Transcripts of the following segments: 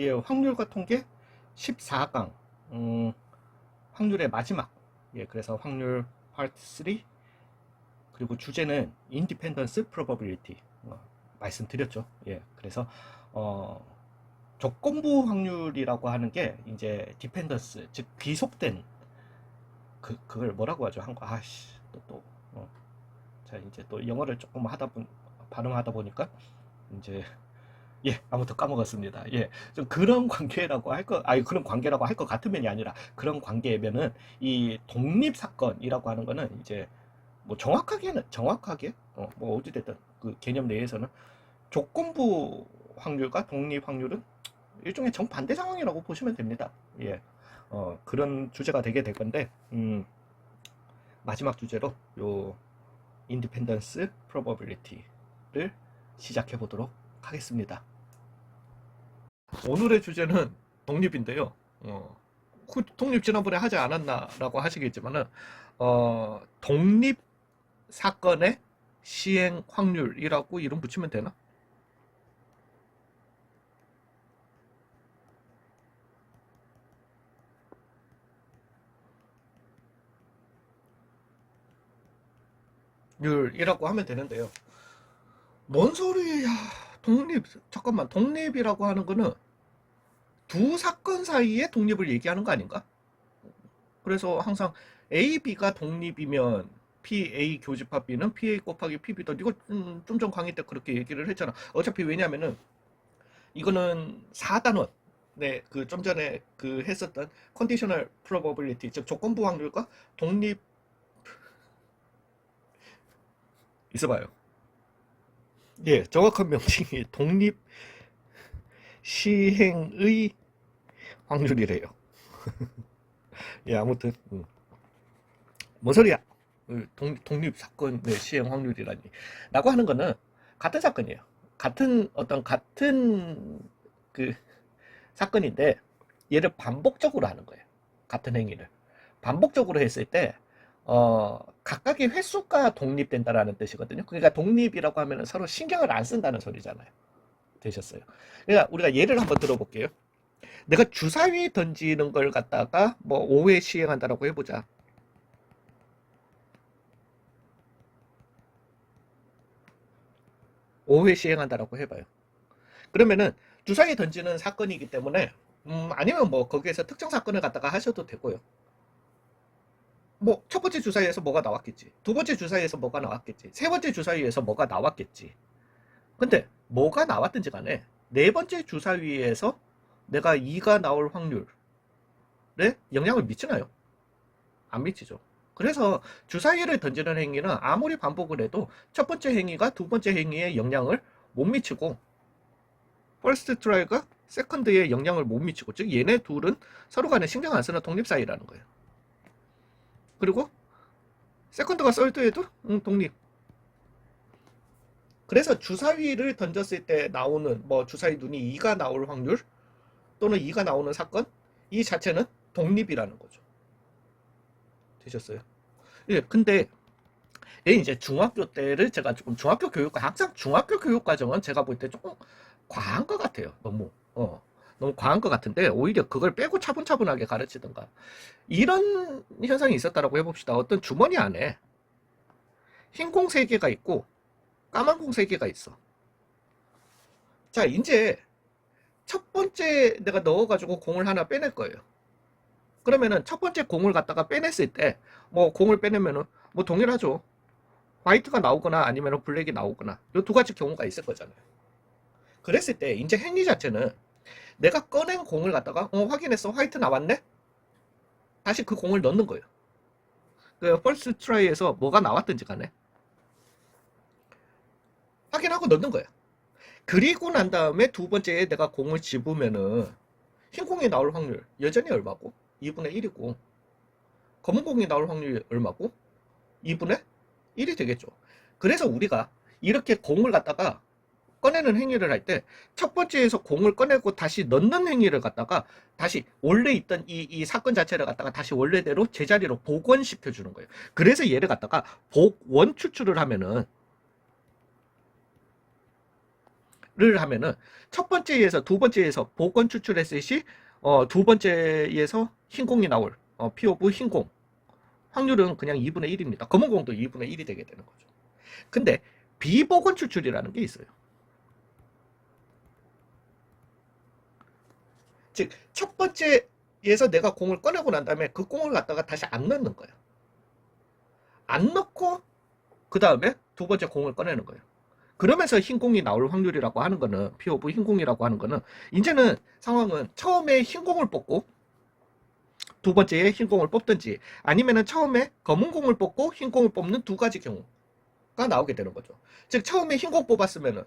예, 확률 같은 게 14강, 확률의 마지막. 예, 그래서 확률 파트 3, 그리고 주제는 인디펜던스 프로버빌리티. 말씀드렸죠. 예, 그래서 어, 조건부 확률이라고 하는 게 이제 디펜던스, 즉 귀속된 그걸 뭐라고 하죠? 한거 아씨 또 자, 이제 또 영어를 조금 발음하다 보니까 이제 예, 아무튼 까먹었습니다. 예, 좀 그런 관계라고 아니, 그런 관계라고 할 것 같으면이 아니라 그런 관계면은 이 독립 사건이라고 하는 거는 이제 뭐 정확하게 뭐 어찌됐든 그 개념 내에서는 조건부 확률과 독립 확률은 일종의 정반대 상황이라고 보시면 됩니다. 예, 그런 주제가 되게 될 건데, 마지막 주제로 요 인디펜던스 프로버빌리티를 시작해 보도록 하겠습니다. 오늘의 주제는 독립인데요. 독립 지난번에 하지 않았나라고 하시겠지만은 독립 사건의 시행 확률이라고 이름 붙이면 되나? 율이라고 하면 되는데요. 뭔 소리야? 잠깐만, 독립이라고 하는 거는 두 사건 사이의 독립을 얘기하는 거 아닌가? 그래서 항상 A, B가 독립이면 PA 교집합 B는 PA 곱하기 PB다. 이거 좀 전 강의 때 그렇게 얘기를 했잖아. 어차피 왜냐면은 이거는 4단원. 네, 그 좀 전에 그 했었던 컨디셔널 프로버빌리티, 즉 조건부 확률과 독립 있어봐요. 예, 정확한 명칭이 독립 시행의 확률이래요. 예, 아무튼 뭔 소리야? 독립 사건의 시행 확률이라니. 라고 하는 거는 같은 사건이에요. 같은 그 사건인데 얘를 반복적으로 하는 거예요. 같은 행위를 반복적으로 했을 때 각각의 횟수가 독립된다라는 뜻이거든요. 그러니까 독립이라고 하면 서로 신경을 안 쓴다는 소리잖아요. 되셨어요? 그러니까 우리가 예를 한번 들어볼게요. 내가 주사위 던지는 걸 갖다가 뭐 5회 시행한다라고 해보자. 5회 시행한다라고 해봐요. 그러면은 주사위 던지는 사건이기 때문에 아니면 뭐 거기에서 특정 사건을 갖다가 하셔도 되고요. 뭐 첫 번째 주사위에서 뭐가 나왔겠지. 두 번째 주사위에서 뭐가 나왔겠지. 세 번째 주사위에서 뭐가 나왔겠지. 근데 뭐가 나왔든지 간에 네 번째 주사위에서 내가 2가 나올 확률에 영향을 미치나요? 안 미치죠. 그래서 주사위를 던지는 행위는 아무리 반복을 해도 첫 번째 행위가 두 번째 행위에 영향을 못 미치고 퍼스트 트라이가 세컨드에 영향을 못 미치고, 즉 얘네 둘은 서로 간에 신경 안 쓰는 독립 사이라는 거예요. 그리고 세컨드가 썰드에도 독립. 그래서 주사위를 던졌을 때 나오는 뭐 주사위 눈이 2가 나올 확률 또는 2가 나오는 사건, 이 자체는 독립이라는 거죠. 되셨어요? 예, 근데 이제 중학교 때를 제가 조금 항상 중학교 교육 과정은 제가 볼 때 조금 과한 것 같아요. 너무 과한 것 같은데 오히려 그걸 빼고 차분차분하게 가르치든가 이런 현상이 있었다라고 해봅시다. 어떤 주머니 안에 흰 공 3개가 있고 까만 공 3개가 있어. 자, 이제 첫 번째 내가 넣어가지고 공을 하나 빼낼 거예요. 그러면은 첫 번째 공을 갖다가 빼냈을 때 뭐 공을 빼내면은 뭐 동일하죠. 화이트가 나오거나 아니면 블랙이 나오거나 이 두 가지 경우가 있을 거잖아요. 그랬을 때 이제 행위 자체는 내가 꺼낸 공을 갖다가 확인했어, 화이트 나왔네, 다시 그 공을 넣는 거예요. 그 펄스 트라이에서 뭐가 나왔든지 간에 확인하고 넣는 거예요. 그리고 난 다음에 두 번째에 내가 공을 집으면은 흰 공이 나올 확률 여전히 얼마고? 2분의 1이고, 검은 공이 나올 확률이 얼마고? 2분의 1이 되겠죠. 그래서 우리가 이렇게 공을 갖다가 꺼내는 행위를 할 때 첫 번째에서 공을 꺼내고 다시 넣는 행위를 갖다가 다시 원래 있던 이 사건 자체를 갖다가 다시 원래대로 제자리로 복원시켜 주는 거예요. 그래서 얘를 갖다가 복원 추출을 하면은 하면은 첫 번째에서 두 번째에서 복원 추출했을 시 두 번째에서 흰 공이 나올 P 오브 흰 공 확률은 그냥 2분의 1입니다. 검은 공도 2분의 1이 되게 되는 거죠. 근데 비복원 추출이라는 게 있어요. 즉 첫 번째에서 내가 공을 꺼내고 난 다음에 그 공을 갖다가 다시 안 넣는 거예요. 안 넣고 그 다음에 두 번째 공을 꺼내는 거예요. 그러면서 흰 공이 나올 확률이라고 하는 거는 P 오브 흰 공이라고 하는 거는 이제는 상황은 처음에 흰 공을 뽑고 두 번째에 흰 공을 뽑든지 아니면은 처음에 검은 공을 뽑고 흰 공을 뽑는 두 가지 경우가 나오게 되는 거죠. 즉 처음에 흰 공 뽑았으면은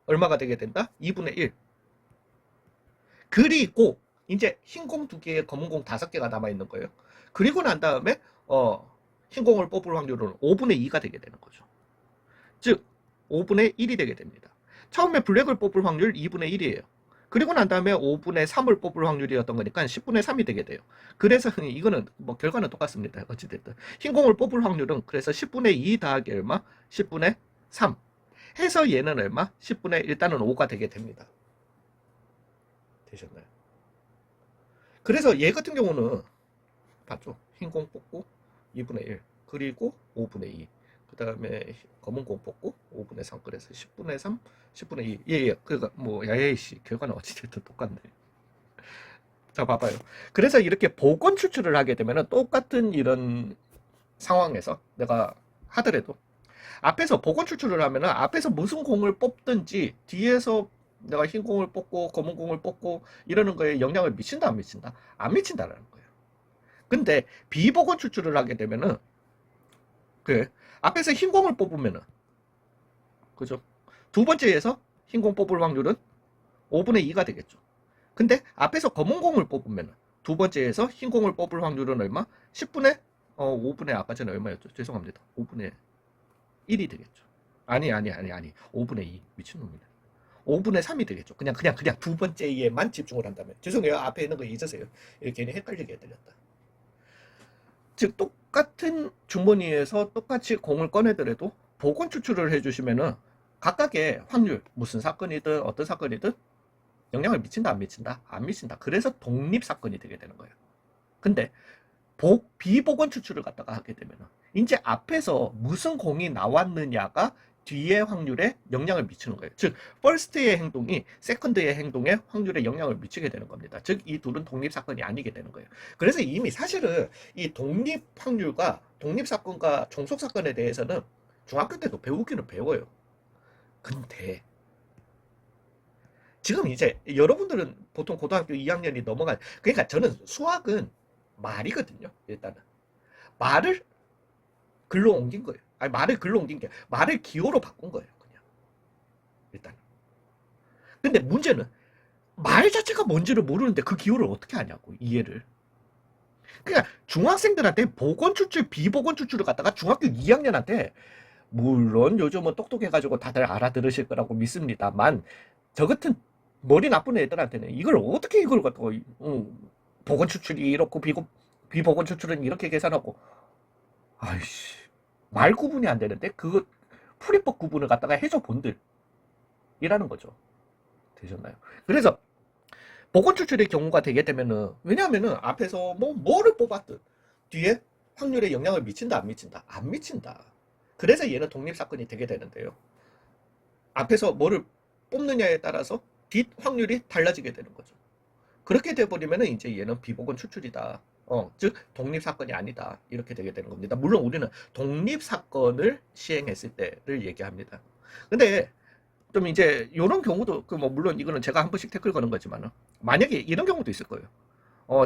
얼마가 되게 된다? 2분의 1. 그리고 이제 흰 공 두 개에 검은 공 5개가 남아 있는 거예요. 그리고 난 다음에 흰 공을 뽑을 확률은 5분의 2가 되게 되는 거죠. 즉 5분의 1이 되게 됩니다. 처음에 블랙을 뽑을 확률 2분의 1이에요. 그리고 난 다음에 5분의 3을 뽑을 확률이었던 거니까 10분의 3이 되게 돼요. 그래서 이거는 뭐 결과는 똑같습니다. 어찌됐든 흰 공을 뽑을 확률은 그래서 10분의 2 더하기 얼마? 10분의 3 해서 얘는 얼마? 10분의 일단은 5가 되게 됩니다. 되셨나요? 그래서 얘 같은 경우는 봤죠? 흰 공 뽑고 2분의 1 그리고 5분의 2 그 다음에 검은 공 뽑고 5분의 3 그래서 10분의 3 10분의 2 예예 그니까 뭐 야야이씨 결과는 어찌됐든 똑같네. 자 봐봐요. 그래서 이렇게 복원 추출을 하게 되면 똑같은 이런 상황에서 내가 하더라도 앞에서 복원 추출을 하면은 앞에서 무슨 공을 뽑든지 뒤에서 내가 흰 공을 뽑고 검은 공을 뽑고 이러는 거에 영향을 미친다 안 미친다? 안 미친다라는 거예요. 근데 비복원 추출을 하게 되면은 그 앞에서 흰 공을 뽑으면은 그죠? 두 번째에서 흰 공 뽑을 확률은 5분의 2가 되겠죠. 근데 앞에서 검은 공을 뽑으면은 두 번째에서 흰 공을 뽑을 확률은 얼마? 10분의 5분의 아까 전에 얼마였죠? 죄송합니다. 5분의 1이 되겠죠. 아니 5분의 2 미친놈이네. 5분의 3이 되겠죠. 그냥 두 번째에만 집중을 한다면. 죄송해요. 앞에 있는 거 잊으세요. 이렇게 괜히 헷갈리게 해드렸다. 즉 똑같은 주머니에서 똑같이 공을 꺼내더라도 복원 추출을 해주시면은 각각의 확률 무슨 사건이든 어떤 사건이든 영향을 미친다 안 미친다? 안 미친다. 그래서 독립 사건이 되게 되는 거예요. 근데 비복원 추출을 갖다가 하게 되면은 이제 앞에서 무슨 공이 나왔느냐가 뒤의 확률에 영향을 미치는 거예요. 즉 퍼스트의 행동이 세컨드의 행동에 확률에 영향을 미치게 되는 겁니다. 즉 이 둘은 독립 사건이 아니게 되는 거예요. 그래서 이미 사실은 이 독립 확률과 독립 사건과 종속 사건에 대해서는 중학교 때도 배우기는 배워요. 근데 지금 이제 여러분들은 보통 고등학교 2학년이 넘어간 그러니까 저는 수학은 말이거든요. 일단은 말을 글로 옮긴 거예요. 아니 말을 글로 옮긴 게 말을 기호로 바꾼 거예요. 그냥 일단. 근데 문제는 말 자체가 뭔지를 모르는데 그 기호를 어떻게 하냐고 이해를. 그러니까 중학생들한테 보건 추출, 비보건 추출을 갖다가 중학교 2학년한테 물론 요즘은 똑똑해가지고 다들 알아들으실 거라고 믿습니다만 저 같은 머리 나쁜 애들한테는 이걸 어떻게 이걸 갖다가 보건 추출이 이렇고 비보건 추출은 이렇게 계산하고 아이씨 말 구분이 안 되는데 그거 풀이법 구분을 갖다가 해줘 본들이라는 거죠. 되셨나요? 그래서 보건 추출의 경우가 되게 되면은 왜냐하면은 앞에서 뭐를 뽑았든 뒤에 확률에 영향을 미친다 안 미친다 안 미친다. 그래서 얘는 독립 사건이 되게 되는데요. 앞에서 뭐를 뽑느냐에 따라서 뒷 확률이 달라지게 되는 거죠. 그렇게 돼버리면은 이제 얘는 비보건 추출이다. 즉 독립 사건이 아니다. 이렇게 되게 되는 겁니다. 물론 우리는 독립 사건을 시행했을 때를 얘기합니다. 근데 좀 이제 이런 경우도 그 뭐 물론 이거는 제가 한 번씩 태클 거는 거지만은 만약에 이런 경우도 있을 거예요.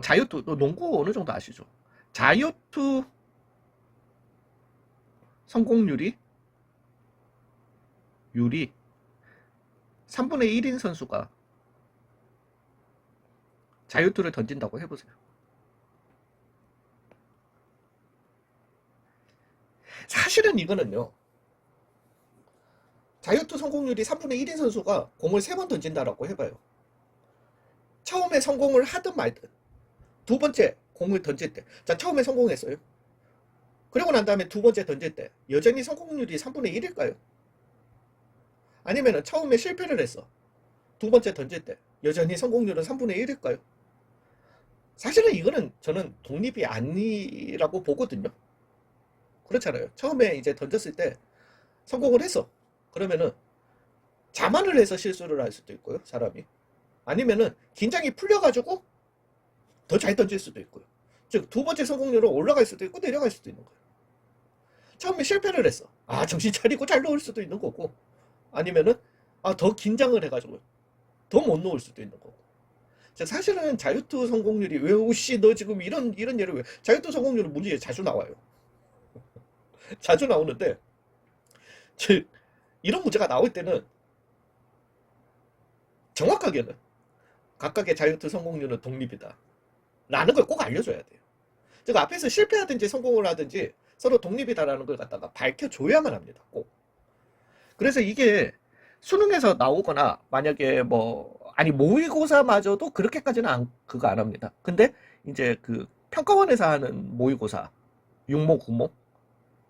자유투 농구 어느 정도 아시죠? 자유투 성공률이 3분의 1인 선수가 자유투를 던진다고 해보세요. 사실은 이거는요. 자유투 성공률이 3분의 1인 선수가 공을 3번 던진다라고 해봐요. 처음에 성공을 하든 말든 두 번째 공을 던질 때 자 처음에 성공했어요. 그리고 난 다음에 두 번째 던질 때 여전히 성공률이 3분의 1일까요? 아니면 처음에 실패를 했어. 두 번째 던질 때 여전히 성공률은 3분의 1일까요? 사실은 이거는 저는 독립이 아니라고 보거든요. 그렇잖아요. 처음에 이제 던졌을 때 성공을 했어. 그러면은 자만을 해서 실수를 할 수도 있고요, 사람이. 아니면은 긴장이 풀려가지고 더 잘 던질 수도 있고요. 즉, 두 번째 성공률은 올라갈 수도 있고 내려갈 수도 있는 거예요. 처음에 실패를 했어. 아, 정신 차리고 잘 넣을 수도 있는 거고. 아니면은, 아, 더 긴장을 해가지고 더 못 넣을 수도 있는 거고. 사실은 자유투 성공률이 왜, 오씨, 너 지금 이런 예를 왜, 자유투 성공률은 문제에 자주 나와요. 자주 나오는데, 즉, 이런 문제가 나올 때는 정확하게는 각각의 자유투 성공률은 독립이다. 라는 걸 꼭 알려줘야 돼요. 즉, 앞에서 실패하든지 성공을 하든지 서로 독립이다라는 걸 갖다가 밝혀줘야만 합니다. 꼭. 그래서 이게 수능에서 나오거나 만약에 뭐 아니 모의고사마저도 그렇게까지는 그거 안 합니다. 근데 이제 그 평가원에서 하는 모의고사 6모,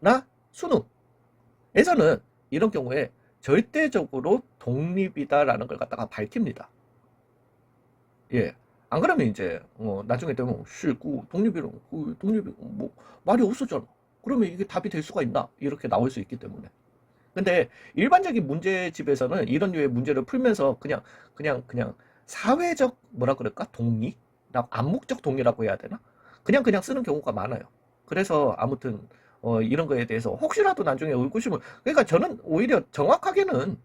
9모나 수능에서는 이런 경우에 절대적으로 독립이다라는 걸 갖다가 밝힙니다. 예. 안 그러면 이제 나중에 되면 독립이랑 독립이 뭐 말이 없었잖아. 그러면 이게 답이 될 수가 있나? 이렇게 나올 수 있기 때문에. 근데 일반적인 문제집에서는 이런 류의 문제를 풀면서 그냥 사회적 뭐라 그럴까? 동의라고 암묵적 동의라고 해야 되나? 그냥 쓰는 경우가 많아요. 그래서 아무튼 이런 거에 대해서 혹시라도 나중에 의구심을 그러니까 저는 오히려 정확하게는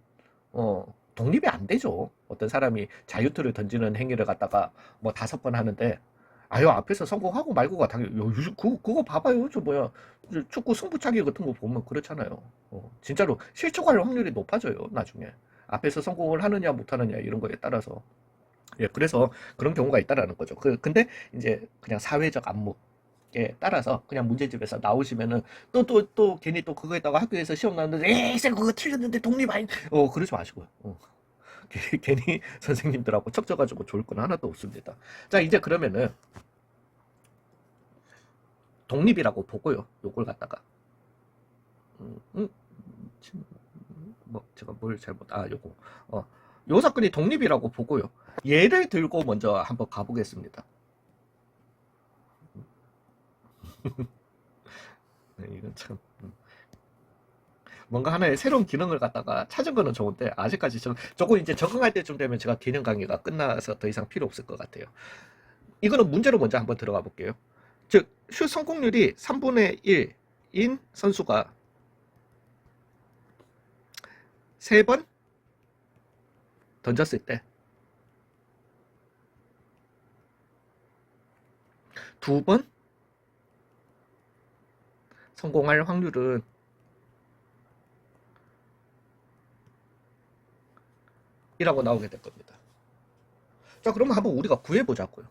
독립이 안 되죠. 어떤 사람이 자유투를 던지는 행위를 갖다가 뭐 5번 하는데 아유 앞에서 성공하고 말고가 당연히 그거 봐봐요. 저 뭐야 축구 승부차기 같은 거 보면 그렇잖아요. 진짜로 실족할 확률이 높아져요. 나중에 앞에서 성공을 하느냐 못하느냐 이런 거에 따라서 예 그래서 그런 경우가 있다라는 거죠. 근데 이제 그냥 사회적 안목에 따라서 그냥 문제집에서 나오시면은 또 괜히 또 그거에다가 학교에서 시험 나왔는데 에이 쌤 그거 틀렸는데 독립 아니 그러지 마시고요. 괜히 선생님들하고 척져가지고 좋을 건 하나도 없습니다. 자 이제 그러면은 독립이라고 보고요. 요걸 갖다가 뭐 제가 뭘 잘못 요거 요 사건이 독립이라고 보고요. 예를 들고 먼저 한번 가보겠습니다. 네, 이건 참 뭔가 하나의 새로운 기능을 갖다가 찾은 거는 좋은데 아직까지 저거 이제 적응할 때쯤 되면 제가 개념 강의가 끝나서 더 이상 필요 없을 것 같아요. 이거는 문제로 먼저 한번 들어가 볼게요. 즉, 슛 성공률이 3분의 1인 선수가 3번 던졌을 때 2번 성공할 확률은 이라고 나오게 될 겁니다. 자, 그러면 한번 우리가 구해보자고요.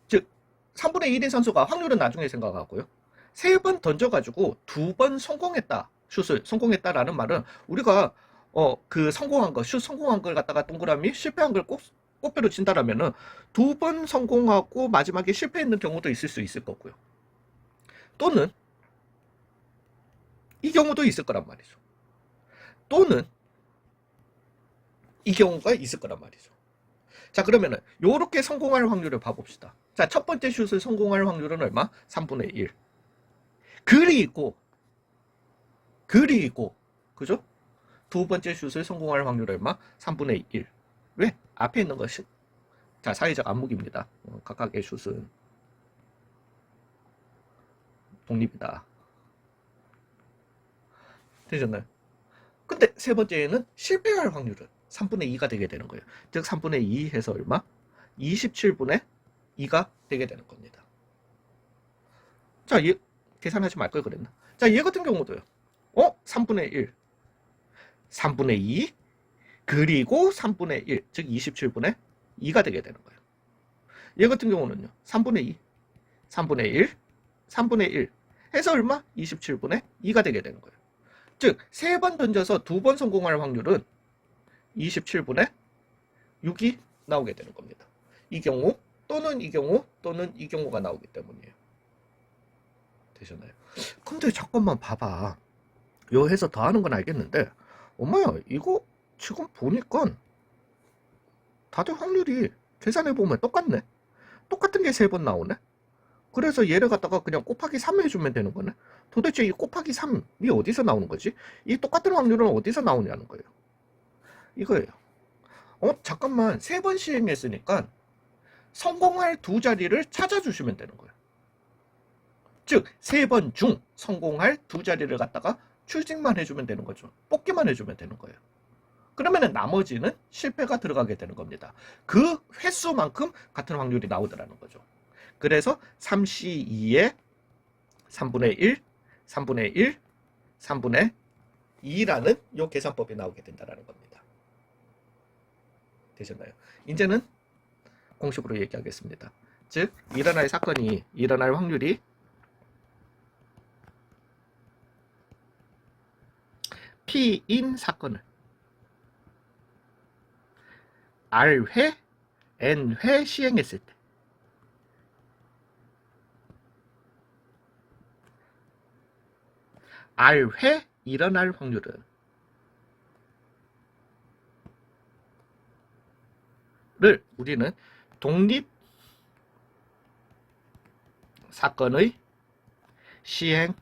즉, 3분의 1인 선수가 확률은 나중에 생각하고요. 3번 던져가지고 2번 성공했다. 슛을 성공했다라는 말은 우리가 그 성공한 거, 슛 성공한 걸 갖다가 동그라미, 실패한 걸 꽃배로 친다라면은 2번 성공하고 마지막에 실패했는 경우도 있을 수 있을 거고요. 또는 이 경우도 있을 거란 말이죠. 또는 이 경우가 있을 거란 말이죠. 자, 그러면은 요렇게 성공할 확률을 봐봅시다. 자, 첫 번째 슛을 성공할 확률은 얼마? 3분의 1. 그리고 그죠? 두 번째 슛을 성공할 확률 얼마? 3분의 1. 왜? 앞에 있는 것이 자, 사회적 암묵입니다. 각각의 슛은 독립이다. 되셨나요? 근데 세 번째에는 실패할 확률은 3분의 2가 되게 되는 거예요. 즉 3분의 2 해서 얼마? 27분의 2가 되게 되는 겁니다. 자, 얘 계산하지 말 걸 그랬나? 자, 얘 같은 경우도요. 3분의 1, 3분의 2, 그리고 3분의 1, 즉 27분의 2가 되게 되는 거예요. 얘 같은 경우는요. 3분의 2, 3분의 1, 3분의 1 해서 얼마? 27분의 2가 되게 되는 거예요. 즉, 3번 던져서 2번 성공할 확률은 27분의 6이 나오게 되는 겁니다. 이 경우 또는 이 경우 또는 이 경우가 나오기 때문이에요. 되셨나요? 근데 잠깐만 봐봐. 요 해서 더하는 건 알겠는데 엄마야 이거 지금 보니까 다들 확률이 계산해보면 똑같네. 똑같은 게 3번 나오네. 그래서 얘를 갖다가 그냥 곱하기 3 해주면 되는 거네. 도대체 이 곱하기 3이 어디서 나오는 거지? 이 똑같은 확률은 어디서 나오냐는 거예요. 이거예요. 잠깐만. 3번 시행했으니까 성공할 두 자리를 찾아주시면 되는 거예요. 즉, 3번 중 성공할 두 자리를 갖다가 출직만 해주면 되는 거죠. 뽑기만 해주면 되는 거예요. 그러면은 나머지는 실패가 들어가게 되는 겁니다. 그 횟수만큼 같은 확률이 나오더라는 거죠. 그래서 3C2에 3분의 1, 3분의 1, 3분의 2라는 이 계산법이 나오게 된다는 겁니다. 되셨나요? 이제는 공식으로 얘기하겠습니다. 즉, 일어날 사건이 일어날 확률이 P인 사건을 R회, N회 시행했을 때 R회 일어날 확률을 우리는 독립 사건의 시행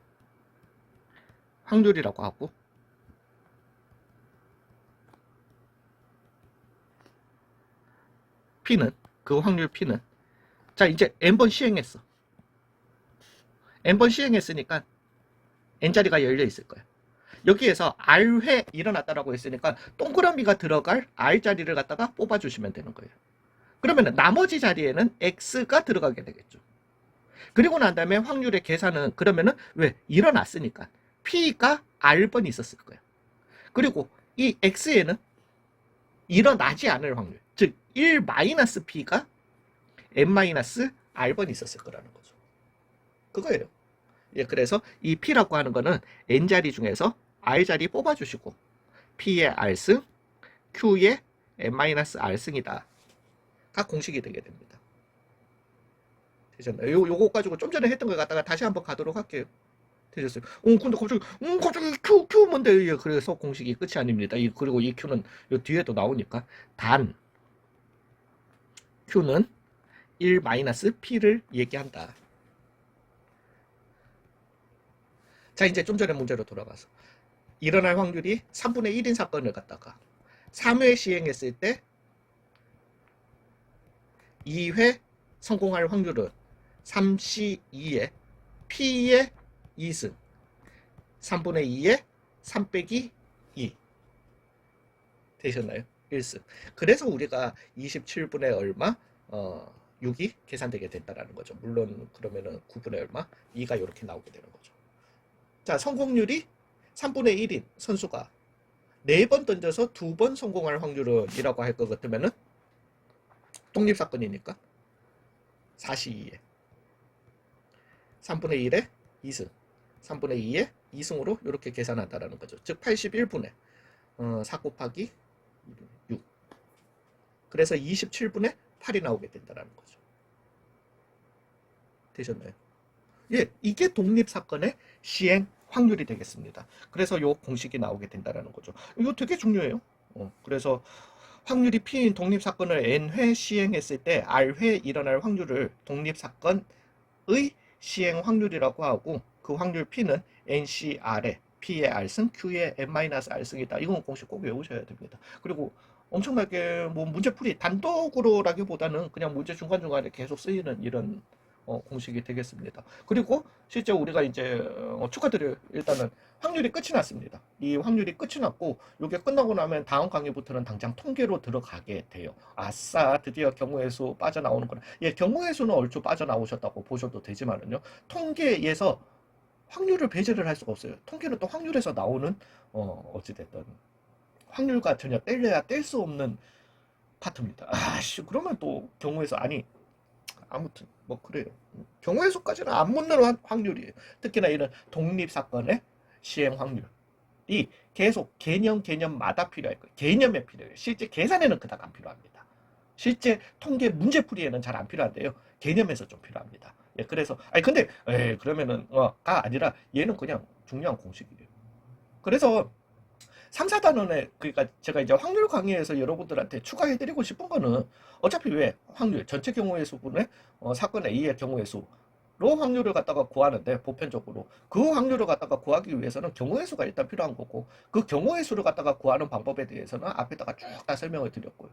확률이라고 하고, P는 그 확률 P는 자, 이제 n번 시행했어. n번 시행했으니까 n자리가 열려 있을 거야. 여기에서 R회 일어났다라고 했으니까 동그라미가 들어갈 R자리를 갖다가 뽑아주시면 되는 거예요. 그러면 나머지 자리에는 X가 들어가게 되겠죠. 그리고 난 다음에 확률의 계산은 그러면은 왜? 일어났으니까 P가 R번 있었을 거예요. 그리고 이 X에는 일어나지 않을 확률, 즉 1-P가 N-R번 있었을 거라는 거죠. 그거예요. 예, 그래서 이 P라고 하는 거는 N자리 중에서 R자리 뽑아주시고 P의 R승, Q의 N-R승이다. 가 공식이 되게 됩니다. 되셨나요? 요거 가지고 좀 전에 했던 걸 갖다가 다시 한번 가도록 할게요. 되셨어요? 근데 갑자기 Q 뭔데? 예, 그래서 공식이 끝이 아닙니다. 그리고 이 Q는 요 뒤에도 나오니까 단 Q는 1-P를 얘기한다. 자, 이제 좀 전에 문제로 돌아가서 일어날 확률이 3분의 1인 사건을 갖다가 3회 시행했을 때 2회 성공할 확률은 3C2에 P의 2승 3분의 2에 3 빼기 2 되셨나요? 1승. 그래서 우리가 27분의 얼마 6이 계산되게 된다는 거죠. 물론 그러면은 9분의 얼마 2가 이렇게 나오게 되는 거죠. 자, 성공률이 3분의 1인 선수가 4번 던져서 2번 성공할 확률은 이라고 할 것 같으면은 독립사건이니까 4C2에 3분의 1에 2승 3분의 2에 2승으로 이렇게 계산한다라는 거죠. 즉 81분의 4 곱하기 6 그래서 27분의 8이 나오게 된다는 거죠. 되셨나요? 예, 이게 독립사건의 시행 확률이 되겠습니다. 그래서 요 공식이 나오게 된다는 거죠. 이거 되게 중요해요. 그래서 확률이 P인 독립사건을 N회 시행했을 때 R회 일어날 확률을 독립사건의 시행 확률이라고 하고, 그 확률 P는 NCR에 P의 R승, Q의 N-R승이다. 이건 공식 꼭 외우셔야 됩니다. 그리고 엄청나게 뭐 문제풀이 단독으로라기보다는 그냥 문제 중간중간에 계속 쓰이는 이런 공식이 되겠습니다. 그리고 실제 우리가 이제 축하드려요. 일단은 확률이 끝이 났습니다. 이 확률이 끝이 났고 이게 끝나고 나면 다음 강의부터는 당장 통계로 들어가게 돼요. 아싸, 드디어 경우의 수 빠져나오는 거라. 예, 경우의 수는 얼추 빠져나오셨다고 보셔도 되지만은요. 통계에서 확률을 배제를 할 수가 없어요. 통계는 또 확률에서 나오는 어찌됐든 확률과 전혀 뗄래야 뗄 수 없는 파트입니다. 아씨, 그러면 또 경우에서 아니 아무튼 뭐 그래요. 경우의 수까지는 안 묻는 확률이에요. 특히나 이런 독립사건의 시행 확률이 계속 개념마다 필요할 거예요. 개념에 필요해요. 실제 계산에는 그닥 안 필요합니다. 실제 통계 문제풀이에는 잘 안 필요한데요. 개념에서 좀 필요합니다. 예, 그래서 근데 그러면은 가 아니라 얘는 그냥 중요한 공식이에요. 그래서 3, 4단원에 그러니까 제가 이제 확률 강의에서 여러분들한테 추가해드리고 싶은 거는 어차피 왜 확률 전체 경우의 수분의 사건 A의 경우의 수로 확률을 갖다가 구하는데 보편적으로 그 확률을 갖다가 구하기 위해서는 경우의 수가 일단 필요한 거고 그 경우의 수를 갖다가 구하는 방법에 대해서는 앞에다가 쭉 다 설명을 드렸고요.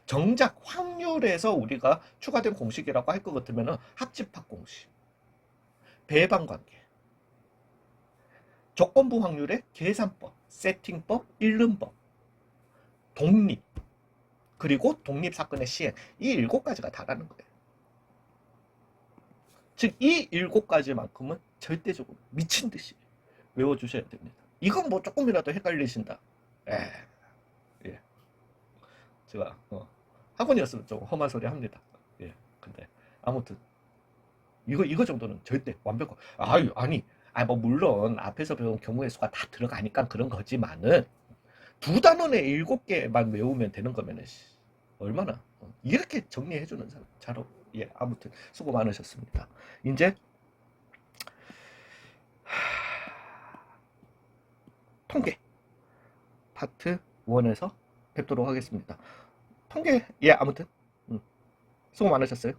정작 확률에서 우리가 추가된 공식이라고 할 것 같으면은 합집합 공식, 배반 관계, 조건부 확률의 계산법, 세팅법, 읽음법, 독립, 그리고 독립 사건의 시행. 이 7가지가 다라는 거예요. 즉, 이 7가지만큼은 절대적으로 미친 듯이 외워주셔야 됩니다. 이건 뭐 조금이라도 헷갈리신다. 예. 제가 학원이었으면 좀 험한 소리 합니다. 예. 근데 아무튼 이거 정도는 절대 완벽한. 아니, 뭐 물론 앞에서 배운 경우의 수가 다 들어가니까 그런 거지만은 두 단원에 7개만 외우면 되는 거면은 얼마나 이렇게 정리해주는 사람 잘. 예, 아무튼 수고 많으셨습니다. 이제 통계 파트 1에서 뵙도록 하겠습니다. 통계, 예, 아무튼 수고 많으셨어요.